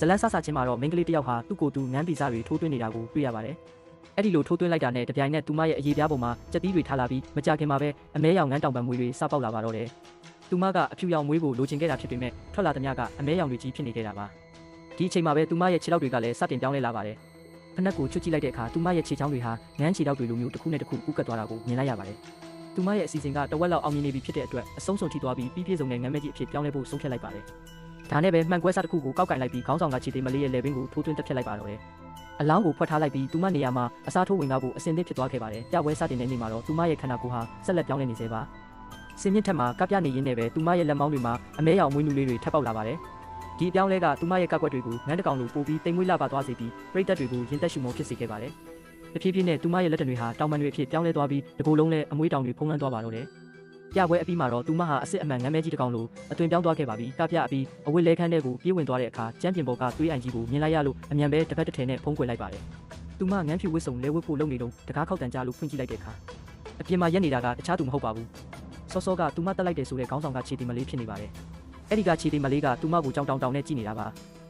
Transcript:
ဇလန်းဆဆချင်းမှာတော့မိန်းကလေးတစ်ယောက်ဟာသူ့ကိုယ်သူနန်းပီဇတွေထိုးသွင်းနေတာကိုတွေ့ရပါတယ်။အဲ့ဒီလိုထိုးသွင်းလိုက်တာနဲ့တပြိုင်နက်သူမရဲ့အရေးပြားပေါ်မှာကြက်သီးတွေထားလာပြီးမကြခင်မှာပဲအမဲရောင်ငန်းတောင်ပံမွေတွေစပေါက်လာပါတော့တယ်။သူမကအဖြူရောင်မွေးကိုလိုချင်ခဲ့တာဖြစ်ပေမဲ့ထွက်လာသမျှကအမဲရောင်တွေကြီးဖြစ်နေခဲ့တာပါ။ဒီအချိန်မှာပဲသူမရဲ့ခြေထောက်တွေကလည်းစတင်ပြောင်းလဲလာပါတယ်။ဖနက်ကိုချွတ်ကြည့်လိုက်တဲ့အခါသူမရဲ့ခြေချောင်းတွေဟာငန်းခြေထောက်တွေလိုမျိုးတစ်ခုနဲ့တစ်ခုကူးကပ်သွားတာကိုမြင်လိုက်ရပါတယ်။သူမရဲ့အစီအစဉ်ကတဝက်လောက်အောင်မြင်နေပြီဖြစ်တဲ့အတွက်အဆုံးစွန်ထိသွားပြီးပြီးပြည့်စုံတဲ့ငန်းမဲကြီးအဖြစ်ပြောင်းလဲဖို့ဆုံးဖြတ်လိုက်ပါတယ်။ဒါနဲ့ပဲမှန်ကွဲစားတစ်ခုကိုကောက်ကန်လိုက်ပြီးခေါင်းဆောင်ကခြေသေးမလေးရဲ့လေပင်ကိုထိုးသွင်းတက်ဖြတ်လိုက်ပါတော့တယ်။အလောင်းကိုဖွက်ထားလိုက်ပြီးသူမနေရာမှာအစားထိုးဝင်ကားဖို့အစင်သင့်ဖြစ်သွားခဲ့ပါတယ်။ပြပွဲစတင်တဲ့နေ့မှာတော့သူမရဲ့ခန္ဓာကိုယ်ဟာဆက်လက်ပြောင်းလဲနေစေပါ။စင်မြင့်ထက်မှာကပြနေရင်းနဲ့ပဲသူမရဲ့လက်မောင်းတွေမှာအမဲရောင်မွေးနူလေးတွေထပ်ပေါက်လာပါတယ်။ဒီအပြောင်းလဲကသူမရဲ့ကောက်ွက်တွေကိုငန်းတကောင်လိုပို့ပြီးတိမ်မွေးလာပါသွားစေပြီးပရိသတ်တွေကိုရင်သက်ရှုမောဖြစ်စေခဲ့ပါတယ်။တဖြည်းဖြည်းနဲ့သူမရဲ့လက်တံတွေဟာတောင်ပန်တွေအဖြစ်ပြောင်းလဲသွားပြီးတကူလုံးလည်းအမွေးတောင်တွေဖုံးလွှမ်းသွားပါတော့တယ်။ပြပွဲအပြီးမှာတော့သူမဟာအစ်စ်အမှန်ငန်းမဲကြီးတစ်ကောင်လိုအသွင်ပြောင်းသွားခဲ့ပါပြီ။ကပြအပြီးအဝတ်လဲခန်းတဲ့ကိုပြေးဝင်သွားတဲ့အခါကျမ်းပြင်ပေါ်ကသွေးအိုင်ကြီးကိုမြင်လိုက်ရလို့အမြန်ပဲတစ်ဖက်တစ်ထည်နဲ့ဖုံးကွယ်လိုက်ပါတယ်။သူမငန်းဖြူဝတ်စုံလဲဝတ်ဖို့လုပ်နေတော့တကားခောက်တန်ကြလို့ဖွင့်ကြည့်လိုက်တဲ့အခါအပြင်မှာရက်နေတာကတခြားသူမဟုတ်ပါဘူး။စောစောကသူမတက်လိုက်တယ်ဆိုတဲ့ခေါင်းဆောင်ကခြေတီမလေးဖြစ်နေပါတယ်။အဲ့ဒီကခြေတီမလေးကသူမကိုကြောင်တောင်နဲ့ကြည့်နေတာပါ။